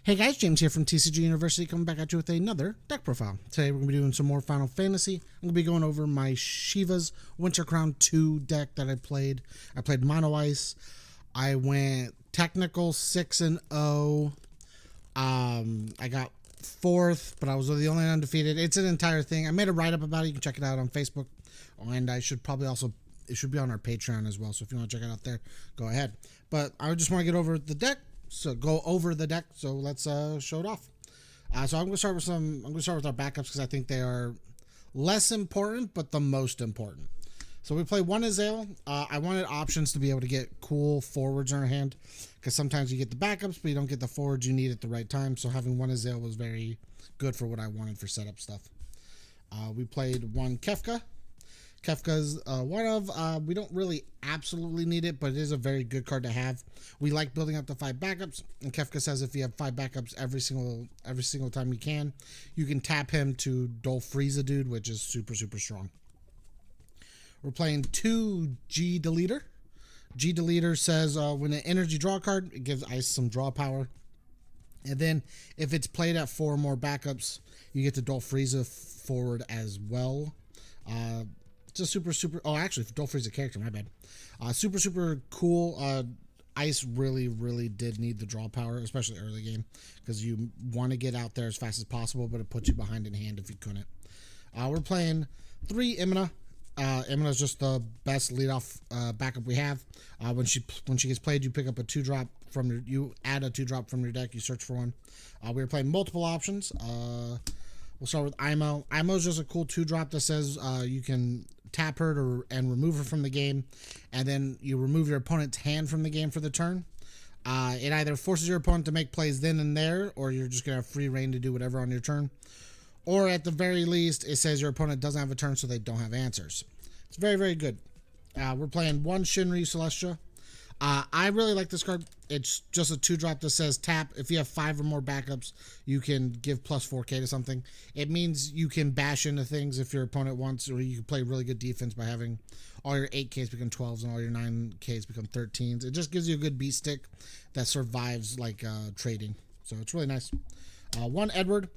Hey guys, James here from TCG University, coming back at you with another deck profile. Today we're going to be doing some more Final Fantasy. I'm going to be going over my Shiva's Winter Crown 2 deck that I played. I played Mono Ice. I went technical 6-0. I got 4th, but I was the only undefeated. It's an entire thing. I made a write-up about it. You can check it out on Facebook. And I should probably also, it should be on our Patreon as well. So if you want to check it out there, go ahead. But I just want to get over the deck. So go over the deck. So let's show it off. So I'm going to start with our backups because I think they are less important, but the most important. So we play one Azale. I wanted options to be able to get cool forwards in our hand because sometimes you get the backups, but you don't get the forwards you need at the right time. So having one Azale was very good for what I wanted for setup stuff. We played one Kefka. Kefka's one of, we don't really absolutely need it, but it is a very good card to have. We like building up to 5 backups, and Kefka says if you have 5 backups every single time you can tap him to Dole Frieza Dude, which is super, super strong. We're playing 2 G Deleter. G Deleter says when an energy draw card, it gives Ice some draw power. And then if it's played at 4 or more backups, you get to Dole Frieza forward as well. Just super, oh, actually, Dole Frieza character, my bad. Super cool. Ice really did need the draw power, especially early game, because you want to get out there as fast as possible, but it puts you behind in hand if you couldn't. We're playing 3 Imina. Imina is just the best leadoff backup we have. When she gets played, you pick up a 2-drop from you add a 2-drop from your deck. You search for one. We were playing multiple options. We'll start with Imo. Imo is just a cool 2-drop that says you can tap her and remove her from the game, and then you remove your opponent's hand from the game for the turn. It either forces your opponent to make plays then and there, or you're just going to have free reign to do whatever on your turn. Or at the very least, it says your opponent doesn't have a turn, so they don't have answers. It's very good. We're playing 1 Shinryu Celestia. I really like this card. It's just a 2-drop that says tap. If you have 5 or more backups, you can give plus 4k to something. It means you can bash into things if your opponent wants, or you can play really good defense by having all your 8ks become 12s and all your 9ks become 13s. It just gives you a good beat stick that survives like trading. So it's really nice. 1 Edward.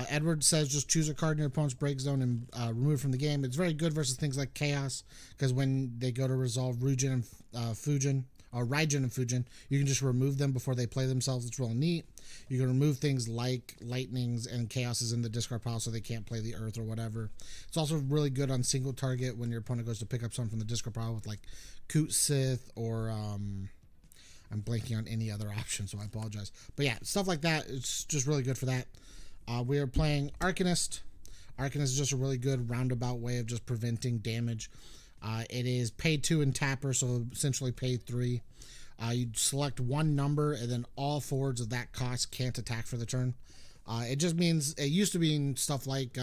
Edward says just choose a card in your opponent's break zone and remove it from the game. It's very good versus things like Chaos, because when they go to resolve Raijin and Fujin, you can just remove them before they play themselves. It's real neat. You can remove things like Lightnings and Chaoses in the discard pile so they can't play the Earth or whatever. It's also really good on single target when your opponent goes to pick up something from the discard pile with like Koot Sith or I'm blanking on any other option, so I apologize. But yeah, stuff like that, it's just really good for that. We are playing Arcanist. Arcanist is just a really good roundabout way of just preventing damage. It is pay 2 and tapper, so essentially pay 3. You select 1 number, and then all forwards of that cost can't attack for the turn. It just means, it used to mean stuff like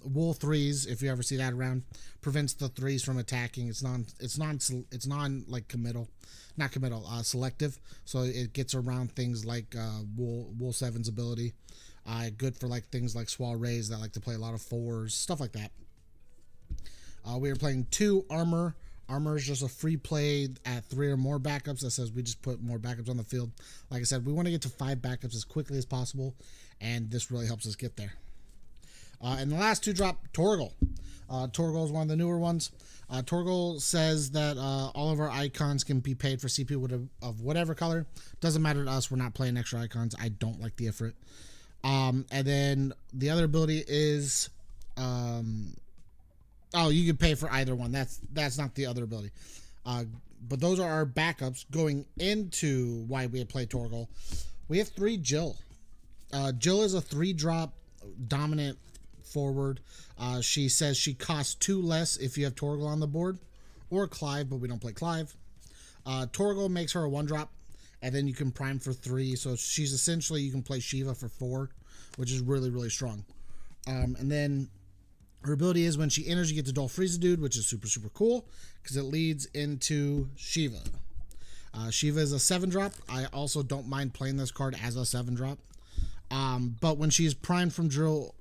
Wool 3s, if you ever see that around, prevents the 3s from attacking. It's non like committal, not committal, selective. So it gets around things like Wool 7's ability. Good for like things like Swall Rays that like to play a lot of 4s, stuff like that. We are playing 2 Armor. Armor is just a free play at 3 or more backups that says we just put more backups on the field. Like I said, we want to get to 5 backups as quickly as possible, and this really helps us get there. And the last 2-drop, Torgal. Torgal is one of the newer ones. Torgal says that all of our icons can be paid for CPU of whatever color. Doesn't matter to us. We're not playing extra icons. I don't like the Ifrit. And then the other ability is... oh, you can pay for either one. That's not the other ability. But those are our backups going into why we play Torgal. We have 3 Jill. Jill is a 3-drop dominant forward. She says she costs 2 less if you have Torgal on the board, or Clive, but we don't play Clive. Torgal makes her a 1-drop, and then you can prime for 3. So she's essentially, you can play Shiva for 4, which is really strong. And then her ability is when she enters, you get to Dole Frieza Dude, which is super cool because it leads into Shiva. Shiva is a 7-drop. I also don't mind playing this card as a 7-drop. But when she is primed from Jill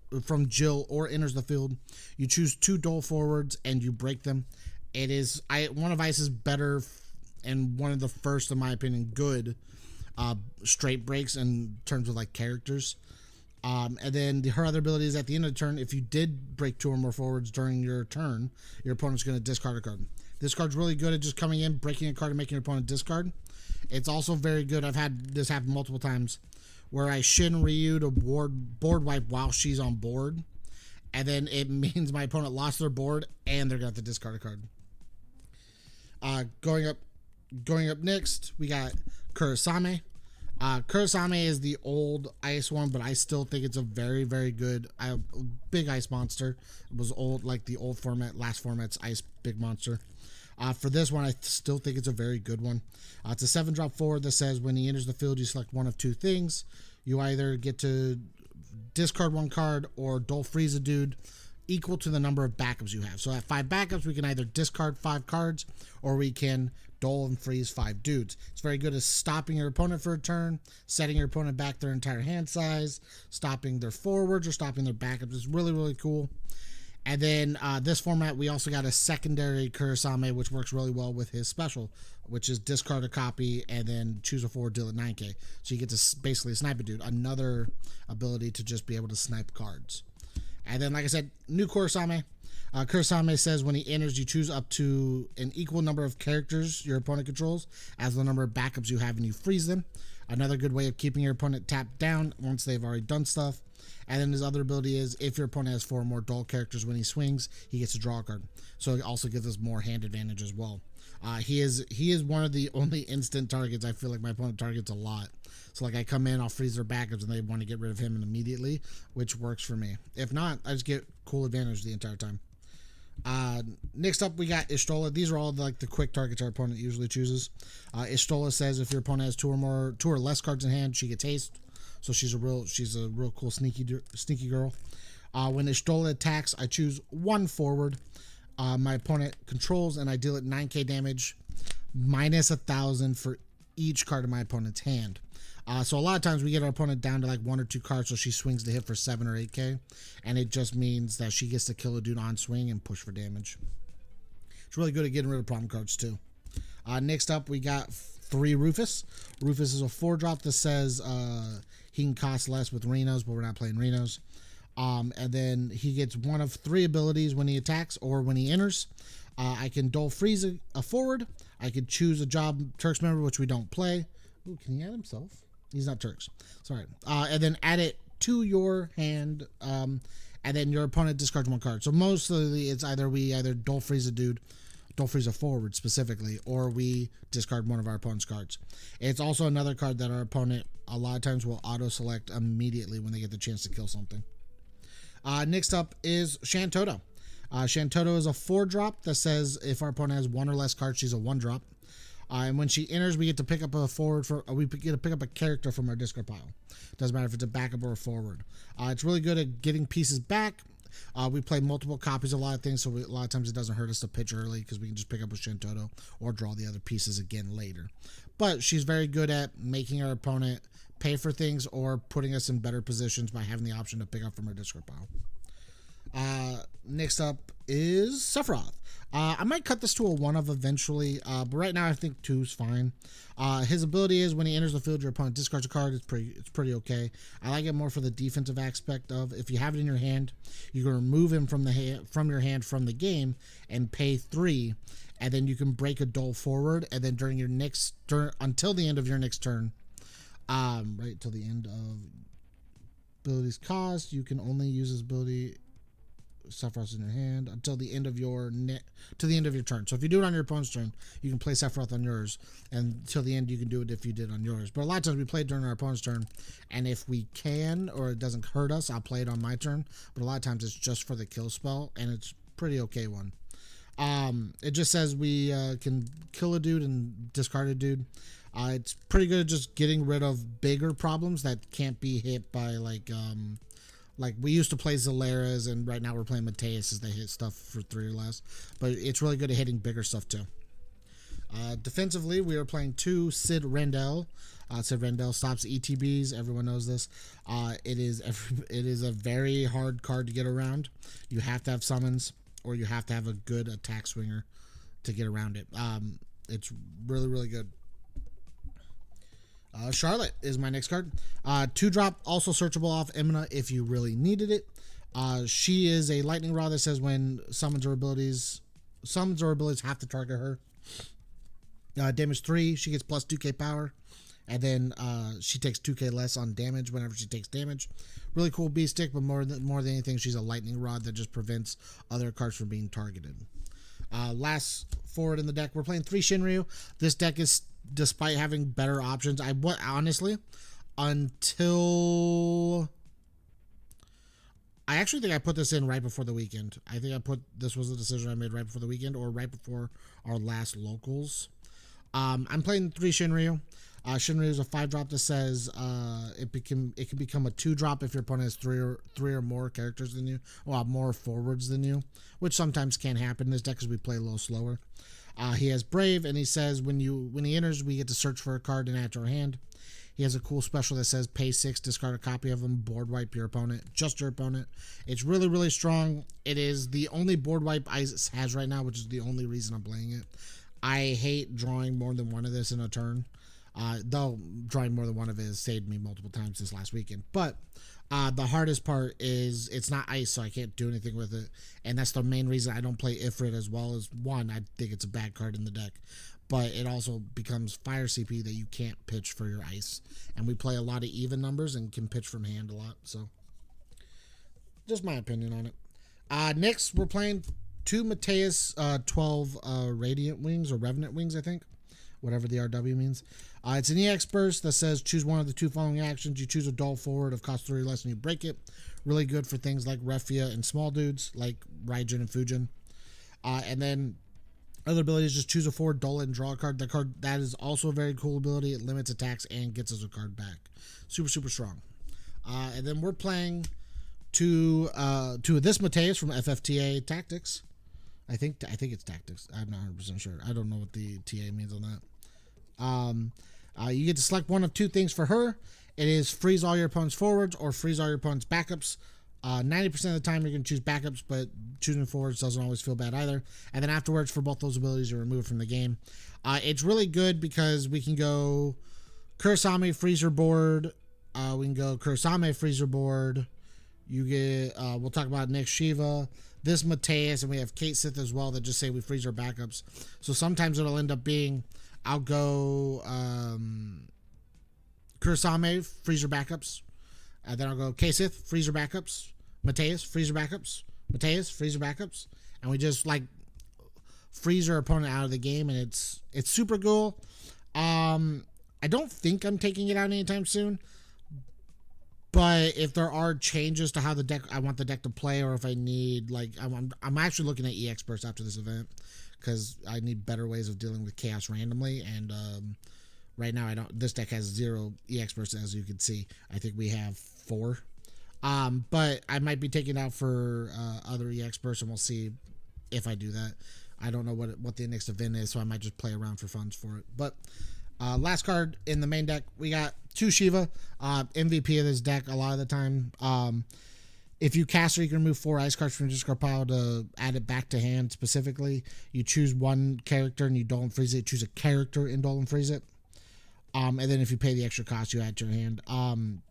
or enters the field, you choose 2 Dole forwards and you break them. It is one of Ice's better and one of the first, in my opinion, good straight breaks in terms of like characters. And then her other ability is at the end of the turn, if you did break 2 or more forwards during your turn, your opponent's going to discard a card. This card's really good at just coming in, breaking a card, and making your opponent discard. It's also very good. I've had this happen multiple times where I Shin Ryu to board wipe while she's on board. And then it means my opponent lost their board and they're going to have to discard a card. Going up next, we got Kurosame. Kurosame is the old ice one, but I still think it's a very, very good big ice monster. It was old, like the old format, last format's ice big monster. For this one, I still think it's a very good one. It's a 7-drop forward that says when he enters the field, you select one of 2 things. You either get to discard 1 card or dull freeze a dude equal to the number of backups you have. So at 5 backups, we can either discard 5 cards or we can dull and freeze 5 dudes. It's very good at stopping your opponent for a turn, setting your opponent back their entire hand size, stopping their forwards or stopping their backups. It's really, really cool. And then this format, we also got a secondary Kurosame, which works really well with his special, which is discard a copy and then choose a forward, deal at 9k. So you get to basically snipe a dude. Another ability to just be able to snipe cards. And then, like I said, new Kurosame. Kurosame says when he enters, you choose up to an equal number of characters your opponent controls as the number of backups you have, and you freeze them. Another good way of keeping your opponent tapped down once they've already done stuff. And then his other ability is if your opponent has 4 or more dull characters when he swings, he gets to draw a card. So it also gives us more hand advantage as well. He is one of the only instant targets I feel like my opponent targets a lot. So like I come in, I'll freeze their backups and they want to get rid of him immediately, which works for me. If not, I just get cool advantage the entire time. Next up, we got Ishtola. These are all like the quick targets our opponent usually chooses. Ishtola says if your opponent has 2 or less cards in hand, she gets haste. So she's a real cool sneaky girl. When Ishtola attacks, I choose 1 forward. My opponent controls and I deal it 9k damage, minus 1,000 for each card in my opponent's hand. So a lot of times we get our opponent down to like 1 or 2 cards, so she swings to hit for 7 or 8k, and it just means that she gets to kill a dude on swing and push for damage. It's really good at getting rid of problem cards too. Next up, we got 3 Rufus. Rufus is a 4-drop that says he can cost less with Renos, but we're not playing Renos. And then he gets 1 of 3 abilities when he attacks or when he enters. I can dull freeze a forward. I could choose a job Turks member, which we don't play. Ooh, can he add himself? He's not Turks. Sorry. And then add it to your hand, and then your opponent discards 1 card. So mostly it's we either dull freeze a dude, dull freeze a forward specifically, or we discard 1 of our opponent's cards. It's also another card that our opponent a lot of times will auto-select immediately when they get the chance to kill something. Next up is Shantoto. Shantoto is a 4-drop that says if our opponent has 1 or less cards, she's a 1-drop. And when she enters, we get to pick up we get to pick up a character from our discard pile. Doesn't matter if it's a backup or a forward. It's really good at getting pieces back. We play multiple copies of a lot of things, so a lot of times it doesn't hurt us to pitch early because we can just pick up with Shantoto or draw the other pieces again later. But she's very good at making our opponent pay for things or putting us in better positions by having the option to pick up from our discard pile. Next up is Sephiroth. I might cut this to a 1 of eventually, but right now I think 2's fine. His ability is when he enters the field, your opponent discards a card. It's pretty okay. I like it more for the defensive aspect of if you have it in your hand, you can remove him from your hand from the game and pay 3, and then you can break a dull forward, and then during your next turn, until the end of your next turn, right till the end of ability's cost, you can only use his ability. Sephiroth in your hand until the end of your turn. So if you do it on your opponent's turn, you can play Sephiroth on yours, and till the end you can do it if you did on yours. But a lot of times we play it during our opponent's turn, and if we can or it doesn't hurt us, I'll play it on my turn. But a lot of times it's just for the kill spell, and it's pretty okay one. It just says we can kill a dude and discard a dude. It's pretty good at just getting rid of bigger problems that can't be hit by like we used to play Zaleras, and right now we're playing Mateus as they hit stuff for 3 or less. But it's really good at hitting bigger stuff too. Defensively, we are playing 2 Sid Rendell. Sid Rendell stops ETBs. Everyone knows this. It is a very hard card to get around. You have to have summons, or you have to have a good attack swinger to get around it. It's really, really good. Charlotte is my next card. 2-drop, also searchable off Emina if you really needed it. She is a lightning rod that says when summons or abilities have to target her. Damage 3, she gets plus 2k power. And then she takes 2k less on damage whenever she takes damage. Really cool beast stick, but more than anything, she's a lightning rod that just prevents other cards from being targeted. Last forward in the deck, we're playing 3 Shinryu. This deck is, despite having better options, honestly, until I actually think I put this in right before the weekend. I think this was a decision I made right before the weekend or right before our last locals. I'm playing 3 Shinryu. Shinryu is a 5-drop that says it can become a 2-drop if your opponent has three or more characters than you, well, more forwards than you, which sometimes can happen in this deck because we play a little slower. He has Brave, and he says when he enters, we get to search for a card and add to our hand. He has a cool special that says pay 6, discard a copy of him, board wipe your opponent, just your opponent. It's really, really strong. It is the only board wipe Ice has right now, which is the only reason I'm playing it. I hate drawing more than one of this in a turn. Though drawing more than one of it has saved me multiple times this last weekend. But the hardest part is it's not ice, so I can't do anything with it. And that's the main reason I don't play Ifrit as well. As one, I think it's a bad card in the deck. But it also becomes fire CP that you can't pitch for your ice. And we play a lot of even numbers and can pitch from hand a lot. So just my opinion on it. Next, we're playing 2 Mateus 12 Radiant Wings or Revenant Wings, I think. Whatever the RW means. It's an EX burst that says choose one of the 2 following actions. You choose a dull forward of cost 3 or less and you break it. Really good for things like Refia and small dudes like Raijin and Fujin. And then other abilities, just choose a forward, dull it, and draw a card. That is also a very cool ability. It limits attacks and gets us a card back. Super, super strong. And then we're playing two of this Mateus from FFTA Tactics. I think it's Tactics. I'm not 100% sure. I don't know what the TA means on that. You get to select one of 2 things for her. It is freeze all your opponent's forwards or freeze all your opponent's backups. 90% of the time you're going to choose backups, but choosing forwards doesn't always feel bad either. And then afterwards, for both those abilities, you're removed from the game. It's really good because we can go Kurosame, freezer board. We can go Kurosame, freezer board. You get, we'll talk about next Shiva, this Mateus, and we have Kate Sith as well that just say we freeze our backups. So sometimes it'll end up being, I'll go Kurosame, freezer backups. And then I'll go Kate Sith, freezer backups. Mateus, freezer backups. Mateus, freezer backups. And we just like freeze our opponent out of the game, and it's super cool. I don't think I'm taking it out anytime soon. But if there are changes to how I want the deck to play, or if I need, like, I'm actually looking at EX burst after this event because I need better ways of dealing with chaos randomly. And right now, this deck has 0 EX burst, as you can see. I think we have 4. But I might be taking it out for other EX bursts, and we'll see if I do that. I don't know what the next event is, so I might just play around for funds for it. But last card in the main deck, we got 2 Shiva, MVP of this deck a lot of the time. If you cast her, you can remove 4 ice cards from your discard pile to add it back to hand specifically. You choose one character and you dull and freeze it. Choose a character and dull and freeze it. And then if you pay the extra cost, you add to your hand.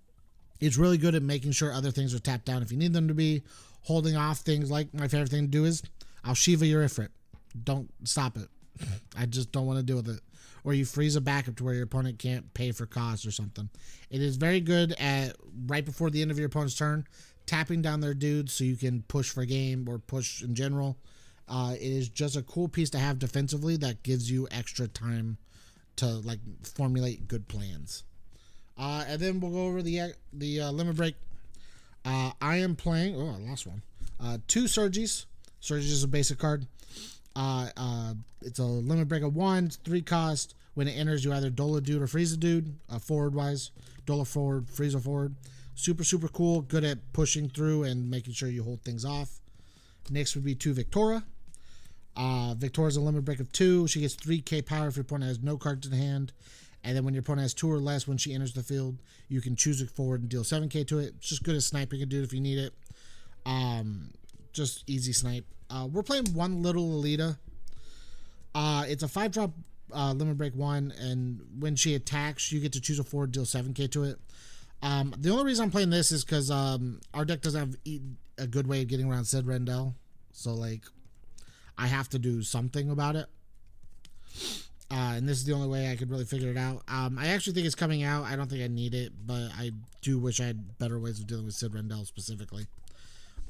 It's really good at making sure other things are tapped down if you need them to be. Holding off things like my favorite thing to do is I'll Shiva your Ifrit. Don't stop it. I just don't want to deal with it. Or you freeze a backup to where your opponent can't pay for cost or something. It is very good at right before the end of your opponent's turn, tapping down their dudes so you can push for game or push in general. It is just a cool piece to have defensively that gives you extra time to like formulate good plans. And then we'll go over the limit break. I am playing. Oh, I lost one. 2 Surges. Surges is a basic card. It's a limit break of 1, 3 cost. When it enters, you either dull a dude or freeze a dude. Forward wise, dull a forward, freeze a forward. Super, super cool. Good at pushing through and making sure you hold things off. Next would be 2 Victora. Victoria's a limit break of 2. She gets 3k power if your opponent has no cards in hand. And then when your opponent has 2 or less, when she enters the field, you can choose a forward and deal 7k to it. It's just good at sniping a dude if you need it. Just easy snipe. We're playing 1 little Alita. It's a 5-drop Limit Break 1, and when she attacks, you get to choose a 4, deal 7k to it. The only reason I'm playing this is because our deck doesn't have a good way of getting around Sid Rendell. So, like, I have to do something about it. And this is the only way I could really figure it out. I actually think it's coming out. I don't think I need it, but I do wish I had better ways of dealing with Sid Rendell specifically.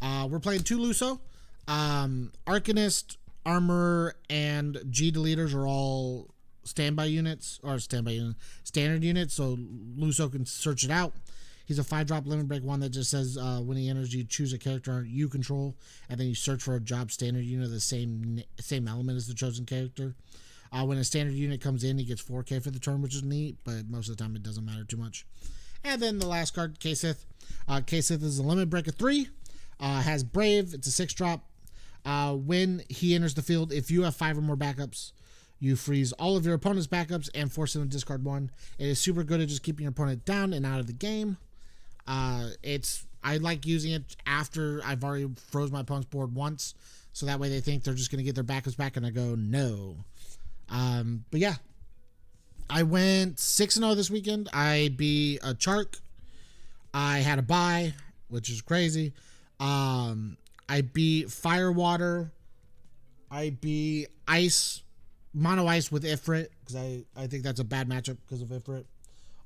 We're playing 2 Luso. Arcanist, Armorer, and G Deleters are all standard units, so Luso can search it out. He's a 5-drop Limit Break 1 that just says when he enters, you choose a character you control, and then you search for a job standard unit of the same element as the chosen character. When a standard unit comes in, he gets 4k for the turn, which is neat, but most of the time it doesn't matter too much. And then the last card, K-Sith. K-Sith is a Limit Break of 3, has Brave, it's a 6-drop. When he enters the field, if you have 5 or more backups, you freeze all of your opponent's backups and force them to discard 1. It is super good at just keeping your opponent down and out of the game. I like using it after I've already froze my opponent's board once, so that way they think they're just going to get their backups back, and I go, no. But yeah, I went 6-0 this weekend. I beat a Chark. I had a bye, which is crazy. I beat Firewater. I beat Ice, Mono Ice with Ifrit, because I think that's a bad matchup because of Ifrit.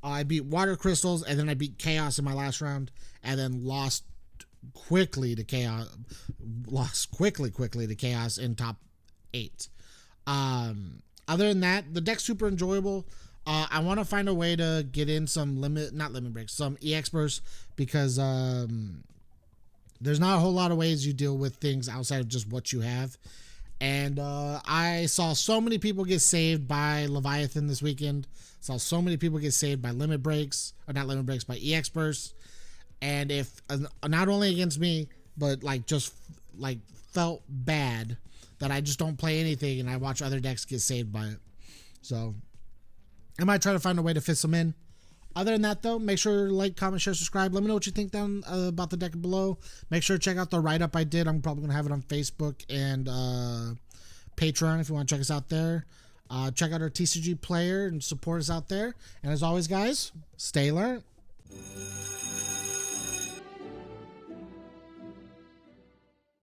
I beat Water Crystals, and then I beat Chaos in my last round, and then lost quickly to Chaos in top 8. Other than that, the deck's super enjoyable. I want to find a way to get in some some EX bursts, because there's not a whole lot of ways you deal with things outside of just what you have. And I saw so many people get saved by Leviathan this weekend. Saw so many people get saved by limit breaks, or not limit breaks, by EX bursts. And if not only against me, but just felt bad that I just don't play anything and I watch other decks get saved by it. So I might try to find a way to fit some in. Other than that, though, make sure to like, comment, share, subscribe. Let me know what you think down about the deck below. Make sure to check out the write-up I did. I'm probably going to have it on Facebook and Patreon if you want to check us out there. Check out our TCG player and support us out there. And as always, guys, stay alert.